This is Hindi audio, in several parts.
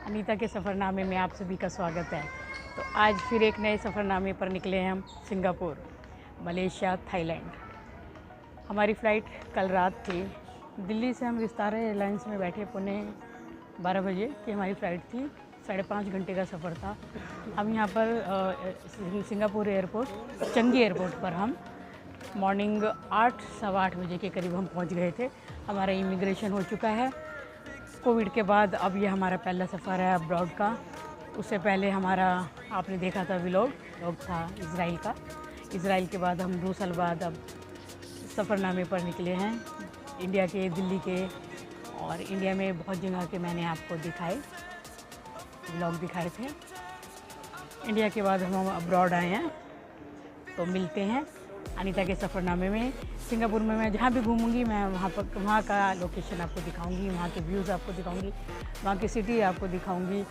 अनीता के सफ़रनामे में आप सभी का स्वागत है। तो आज फिर एक नए सफ़रनामे पर निकले हैं हम। Singapore, Malaysia, Thailand. हमारी फ़्लाइट कल रात थी। दिल्ली से हम विस्तारा एयरलाइंस में बैठे पौने 12 बजे की हमारी फ़्लाइट थी। 5.5 घंटे का सफ़र था। हम यहाँ पर सिंगापुर एयरपोर्ट, चंगी एयरपोर्ट पर हम मॉर्निंग 8 सवा 8 बजे के करीब हम पहुँच गए थे। हमारा इमिग्रेशन हो चुका है। कोविड के बाद अब ये हमारा पहला सफ़र है अब्रॉड का। उससे पहले हमारा आपने देखा था व्लॉग था इज़राइल का। इज़राइल के बाद हम 2 साल बाद अब सफ़रनामे पर निकले हैं। इंडिया के, दिल्ली के और इंडिया में बहुत जगह के मैंने आपको दिखाए, व्लॉग दिखाए थे। इंडिया के बाद हम अब्रॉड आए हैं। तो मिलते हैं अनीता के सफ़रनामे में। सिंगापुर में मैं जहाँ भी घूमूंगी मैं वहाँ का लोकेशन आपको दिखाऊंगी, वहाँ के व्यूज़ आपको दिखाऊंगी, वहाँ की सिटी आपको दिखाऊंगी।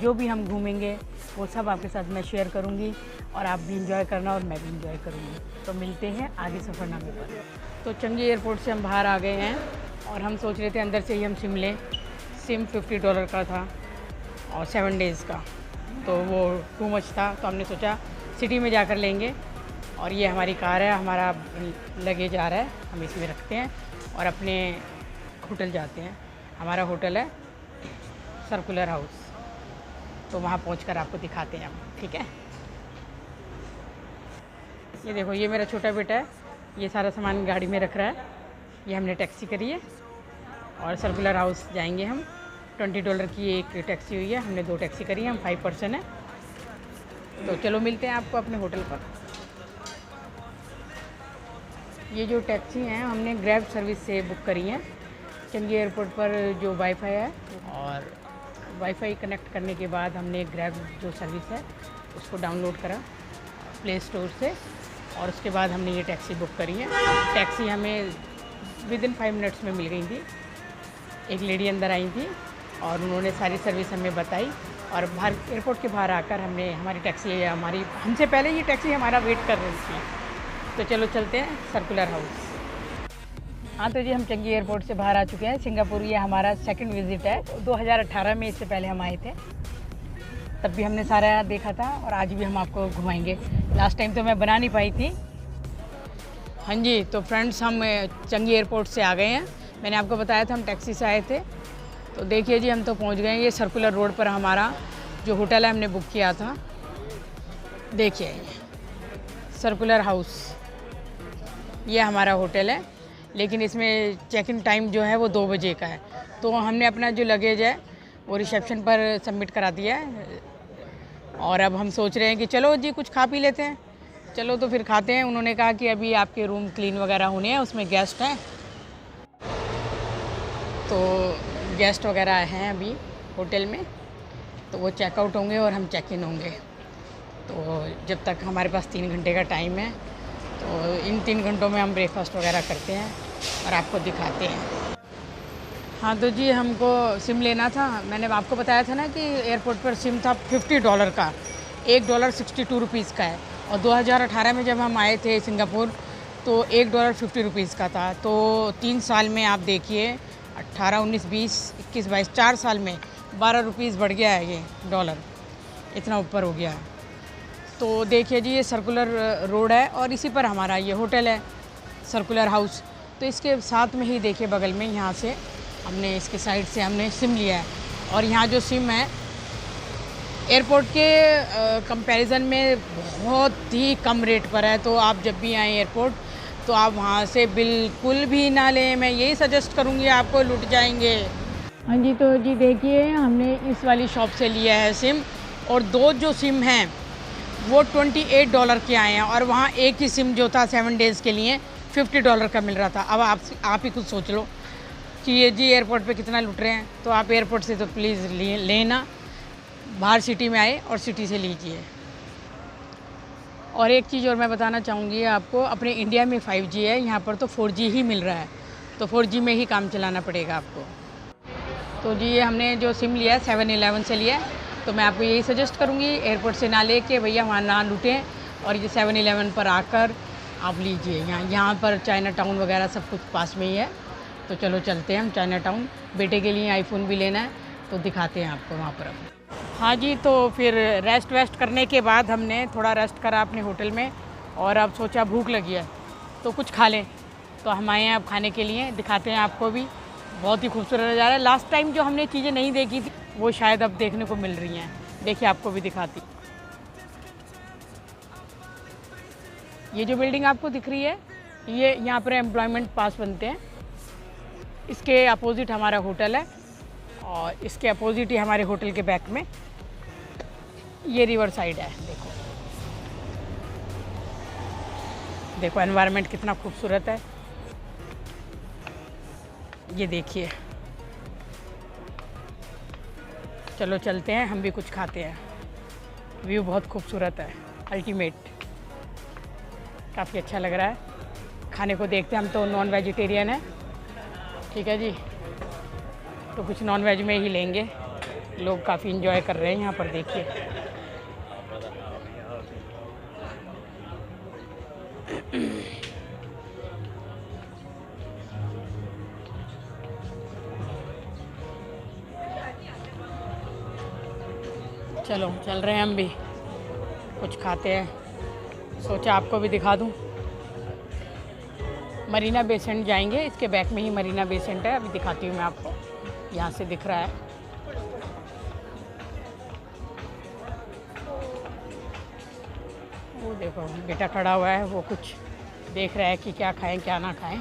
जो भी हम घूमेंगे वो सब आपके साथ मैं शेयर करूंगी और आप भी इंजॉय करना और मैं भी इंजॉय करूंगी। तो मिलते हैं आगे सफ़रनामे पर। तो चंगी एयरपोर्ट से हम बाहर आ गए हैं और हम सोच रहे थे अंदर से ही हम सिम लें। सिम $50 का था और 7 डेज़ का, तो वो टू मच था। तो हमने सोचा सिटी में जाकर लेंगे। और ये हमारी कार है, हमारा लगेज आ रहा है, हम इसमें रखते हैं और अपने होटल जाते हैं। हमारा होटल है सर्कुलर हाउस, तो वहाँ पहुँचकर आपको दिखाते हैं हम, ठीक है। ये देखो, ये मेरा छोटा बेटा है, ये सारा सामान गाड़ी में रख रहा है। ये हमने टैक्सी करी है और सर्कुलर हाउस जाएंगे हम। $20 की एक टैक्सी हुई है, हमने 2 टैक्सी करी है, हम 5 पर्सन हैं। तो चलो मिलते हैं आपको अपने होटल पर। ये जो टैक्सी हैं हमने ग्रैब सर्विस से बुक करी हैं। चंगी एयरपोर्ट पर जो वाईफाई है और वाईफाई कनेक्ट करने के बाद हमने ग्रैब जो सर्विस है उसको डाउनलोड करा प्ले स्टोर से और उसके बाद हमने ये टैक्सी बुक करी है। टैक्सी हमें विदिन 5 मिनट्स में मिल गई थी। एक लेडी अंदर आई थी और उन्होंने सारी सर्विस हमें बताई और बाहर एयरपोर्ट के बाहर आकर हमने हमारी टैक्सी, हमसे पहले ये टैक्सी हमारा वेट कर रही थी। तो चलो चलते हैं सर्कुलर हाउस। हाँ तो जी, हम चंगी एयरपोर्ट से बाहर आ चुके हैं। सिंगापुर ये हमारा सेकंड विज़िट है। 2018 में इससे पहले हम आए थे, तब भी हमने सारा देखा था और आज भी हम आपको घुमाएंगे। लास्ट टाइम तो मैं बना नहीं पाई थी। हाँ जी, तो फ्रेंड्स हम चंगी एयरपोर्ट से आ गए हैं। मैंने आपको बताया था हम टैक्सी से आए थे। तो देखिए जी, हम तो पहुँच गए हैं। ये सर्कुलर रोड पर हमारा जो होटल है हमने बुक किया था। देखिए सर्कुलर हाउस, ये हमारा होटल है, लेकिन इसमें चेक इन टाइम जो है वो 2 बजे का है। तो हमने अपना जो लगेज है वो रिसेप्शन पर सबमिट करा दिया है और अब हम सोच रहे हैं कि चलो जी कुछ खा पी लेते हैं। चलो तो फिर खाते हैं। उन्होंने कहा कि अभी आपके रूम क्लीन वगैरह होने हैं, उसमें गेस्ट हैं, तो गेस्ट वगैरह हैं अभी होटल में, तो वो चेकआउट होंगे और हम चेक इन होंगे। तो जब तक हमारे पास 3 घंटे का टाइम है, तो इन 3 घंटों में हम ब्रेकफास्ट वगैरह करते हैं और आपको दिखाते हैं। हाँ तो जी, हमको सिम लेना था। मैंने आपको बताया था ना कि एयरपोर्ट पर सिम था $50 का, $1 ₹62 का है। और 2018 में जब हम आए थे सिंगापुर तो $1 ₹50 का था। तो 3 साल में आप देखिए, 18, 19, 20, 21, 22, 4 साल में ₹12 बढ़ गया है। ये डॉलर इतना ऊपर हो गया है। तो देखिए जी, ये सर्कुलर रोड है और इसी पर हमारा ये होटल है सर्कुलर हाउस। तो इसके साथ में ही देखिए बगल में, यहाँ से हमने इसके साइड से हमने सिम लिया है। और यहाँ जो सिम है एयरपोर्ट के कंपैरिजन में बहुत ही कम रेट पर है। तो आप जब भी आएँ एयरपोर्ट तो आप वहाँ से बिल्कुल भी ना लें। मैं यही सजेस्ट करूँगी, आपको लूट जाएंगे। हाँ जी, तो जी देखिए, हमने इस वाली शॉप से लिया है सिम और 2 जो सिम हैं वो $28 के आए हैं और वहाँ एक ही सिम जो था 7 डेज़ के लिए $50 का मिल रहा था। अब आप ही खुद सोच लो कि ये जी एयरपोर्ट पे कितना लूट रहे हैं। तो आप एयरपोर्ट से तो प्लीज़ लेना, बाहर सिटी में आए और सिटी से लीजिए। और एक चीज़ और मैं बताना चाहूँगी आपको, अपने इंडिया में 5G है, यहाँ पर तो 4G ही मिल रहा है। तो 4G में ही काम चलाना पड़ेगा आपको। तो जी, ये हमने जो सिम लिया है 7-11 से लिया है। तो मैं आपको यही सजेस्ट करूँगी, एयरपोर्ट से ना लेके भैया वहाँ ना लूटें और ये 7-11 पर आकर आप लीजिए। यहाँ पर चाइना टाउन वगैरह सब कुछ पास में ही है। तो चलो चलते हैं हम चाइना टाउन। बेटे के लिए आईफोन भी लेना है, तो दिखाते हैं आपको वहाँ पर अब। हाँ जी, तो फिर रेस्ट वेस्ट करने के बाद हमने थोड़ा रेस्ट करा अपने होटल में और अब सोचा भूख लगी है तो कुछ खा लें। तो हम आए हैं अब खाने के लिए, दिखाते हैं आपको भी। बहुत ही खूबसूरत नज़ारा है। लास्ट टाइम जो हमने चीज़ें नहीं देखी थी वो शायद अब देखने को मिल रही हैं। देखिए आपको भी दिखाती। ये जो बिल्डिंग आपको दिख रही है ये यहाँ पर एम्प्लॉयमेंट पास बनते हैं। इसके अपोजिट हमारा होटल है और इसके अपोजिट ही हमारे होटल के बैक में ये रिवर साइड है। देखो देखो एनवायरनमेंट कितना खूबसूरत है। ये देखिए, चलो चलते हैं, हम भी कुछ खाते हैं। व्यू बहुत खूबसूरत है, अल्टीमेट, काफ़ी अच्छा लग रहा है। खाने को देखते हैं। हम तो नॉन वेजिटेरियन है, ठीक है जी, तो कुछ नॉन वेज में ही लेंगे। लोग काफ़ी इंजॉय कर रहे हैं यहाँ पर, देखिए। चलो चल रहे हैं हम भी, कुछ खाते हैं। सोचा आपको भी दिखा दूं। मरीना बे सेंट जाएंगे, इसके बैक में ही मरीना बे सेंट है। अभी दिखाती हूँ मैं आपको, यहाँ से दिख रहा है। वो देखो बेटा खड़ा हुआ है, वो कुछ देख रहा है कि क्या खाएं क्या ना खाएं।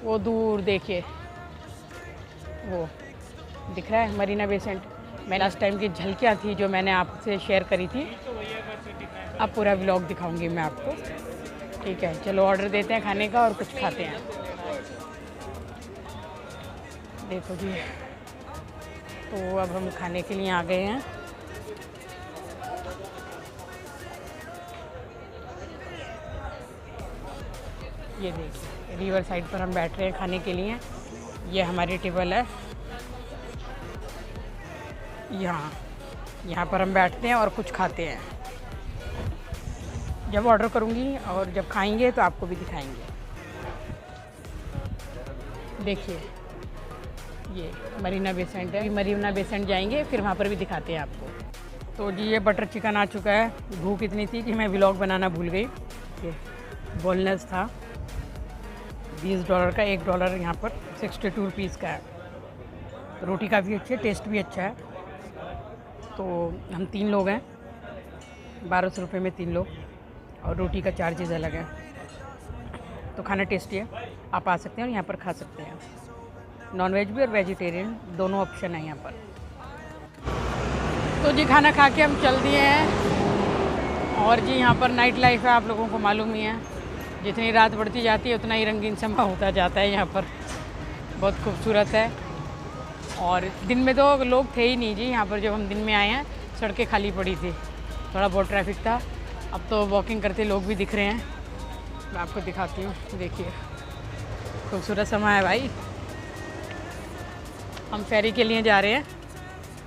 वो दूर देखिए, वो दिख रहा है मरीना बे सेंट। मैं लास्ट टाइम की झलकियाँ थी जो मैंने आपसे शेयर करी थी, अब पूरा व्लॉग दिखाऊंगी मैं आपको, ठीक है। चलो ऑर्डर देते हैं खाने का और कुछ खाते हैं। देखो जी, तो अब हम खाने के लिए आ गए हैं। ये देखिए रिवर साइड पर हम बैठ रहे हैं खाने के लिए। ये हमारी टेबल है, यहाँ पर हम बैठते हैं और कुछ खाते हैं। जब ऑर्डर करूँगी और जब खाएंगे तो आपको भी दिखाएंगे। देखिए ये मरीना बे सेंट है। मरीना बे सेंट जाएंगे फिर वहाँ पर भी दिखाते हैं आपको। तो जी ये बटर चिकन आ चुका है। भूख इतनी थी कि मैं व्लॉग बनाना भूल गई। ये बोनलेस था, $20 का, $1 यहाँ पर 62 रुपीज़ का है। रोटी काफ़ी अच्छी है, टेस्ट भी अच्छा है। तो हम 3 लोग हैं, 1200 रुपये में 3 लोग, और रोटी का चार्जेस अलग है। तो खाना टेस्टी है, आप आ सकते हैं और यहाँ पर खा सकते हैं। नॉन वेज भी और वेजिटेरियन दोनों ऑप्शन है यहाँ पर। तो जी खाना खा के हम चल दिए हैं। और जी यहाँ पर नाइट लाइफ है, आप लोगों को मालूम ही है। जितनी रात बढ़ती जाती है उतना ही रंगीन समा होता जाता है यहाँ पर। बहुत खूबसूरत है। और दिन में तो लोग थे ही नहीं जी यहाँ पर। जब हम दिन में आए हैं सड़कें खाली पड़ी थी, थोड़ा बहुत ट्रैफिक था। अब तो वॉकिंग करते लोग भी दिख रहे हैं। मैं आपको दिखाती हूँ, देखिए खूबसूरत समा है भाई। हम फेरी के लिए जा रहे हैं।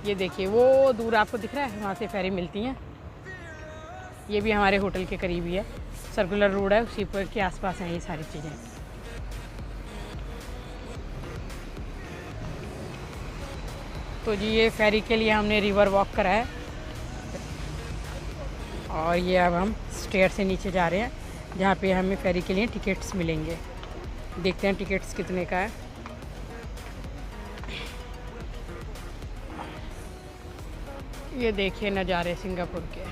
ये देखिए वो दूर आपको दिख रहा है, वहाँ से फेरी मिलती हैं। ये भी हमारे होटल के करीब ही है, सर्कुलर रोड है, उसी पर के आसपास हैं ये सारी चीज़ें। तो जी ये फेरी के लिए हमने रिवर वॉक करा है। और ये अब हम स्टेयर से नीचे जा रहे हैं, जहाँ पे हमें फेरी के लिए टिकट्स मिलेंगे। देखते हैं टिकट्स कितने का है। ये देखिए नज़ारे सिंगापुर के,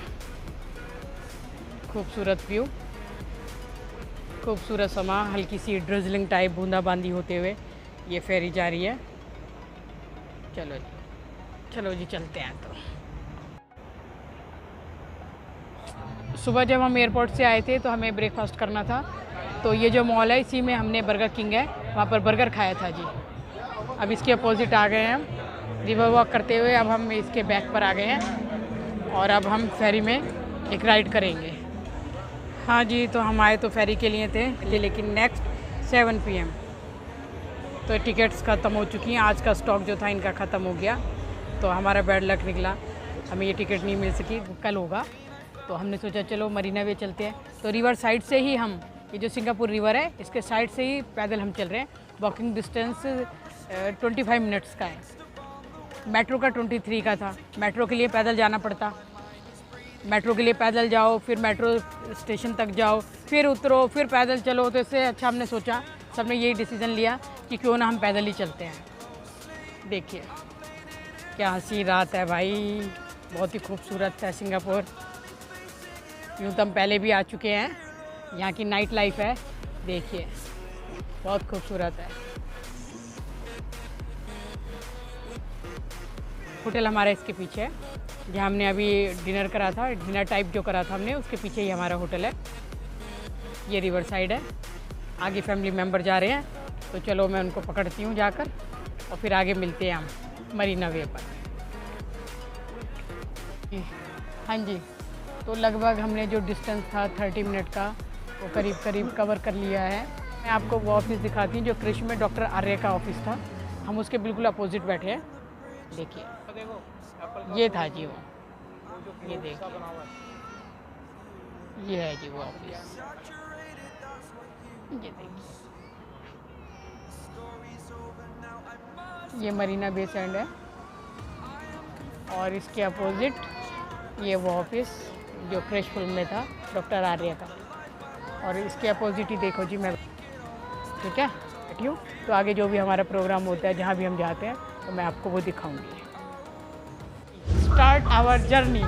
खूबसूरत व्यू, खूबसूरत समा, हल्की सी ड्रिजलिंग टाइप बूंदाबांदी होते हुए ये फेरी जा रही है। चलो जी चलते हैं। तो सुबह जब हम एयरपोर्ट से आए थे तो हमें ब्रेकफास्ट करना था। तो ये जो मॉल है इसी में हमने बर्गर किंग है, वहाँ पर बर्गर खाया था जी। अब इसके अपोजिट आ गए हैं हम रिवर वॉक करते हुए। अब हम इसके बैक पर आ गए हैं और अब हम फेरी में एक राइड करेंगे। हाँ जी, तो हम आए तो फेरी के लिए थे, लेकिन नेक्स्ट 7 PM तो टिकट्स ख़त्म हो चुकी हैं। आज का स्टॉक जो था इनका ख़त्म हो गया, तो हमारा बैड लक निकला, हमें ये टिकट नहीं मिल सकी। कल होगा, तो हमने सोचा चलो मरीना वे चलते हैं। तो रिवर साइड से ही हम ये जो सिंगापुर रिवर है इसके साइड से ही पैदल हम चल रहे हैं। वॉकिंग डिस्टेंस 25 मिनट्स का है। मेट्रो का 23 का था। मेट्रो के लिए पैदल जाना पड़ता, मेट्रो के लिए पैदल जाओ, फिर मेट्रो स्टेशन तक जाओ, फिर उतरो, फिर पैदल चलो। तो इससे अच्छा हमने सोचा, सबने यही डिसीज़न लिया कि क्यों ना हम पैदल ही चलते हैं। देखिए क्या हंसी रात है भाई, बहुत ही खूबसूरत है सिंगापुर। यूँ तो हम पहले भी आ चुके हैं, यहाँ की नाइट लाइफ है, देखिए बहुत खूबसूरत है। होटल हमारा इसके पीछे है, जहाँ हमने अभी डिनर करा था, डिनर टाइप जो करा था हमने, उसके पीछे ही हमारा होटल है। ये रिवर साइड है, आगे फैमिली मेम्बर जा रहे हैं, तो चलो मैं उनको पकड़ती हूँ जाकर और फिर आगे मिलते हैं हम मरीना वे पर। हाँ जी, तो लगभग हमने जो डिस्टेंस था 30 मिनट का वो करीब करीब कवर कर लिया है। मैं आपको वो ऑफिस दिखाती हूँ जो कृषि में डॉक्टर आर्य का ऑफिस था। हम उसके बिल्कुल अपोजिट बैठे हैं। देखिए ये था जी वो, ये देखिए ये है जी वो ऑफिस, ये देखिए ये मरीना बे सैंड है और इसके अपोजिट ये वो ऑफिस जो फ्रेश फिल्म में था डॉक्टर आर्य का, और इसके अपोजिट ही देखो जी मैं, ठीक है बैठी हूँ। तो आगे जो भी हमारा प्रोग्राम होता है, जहाँ भी हम जाते हैं, तो मैं आपको वो दिखाऊंगी। Start our journey.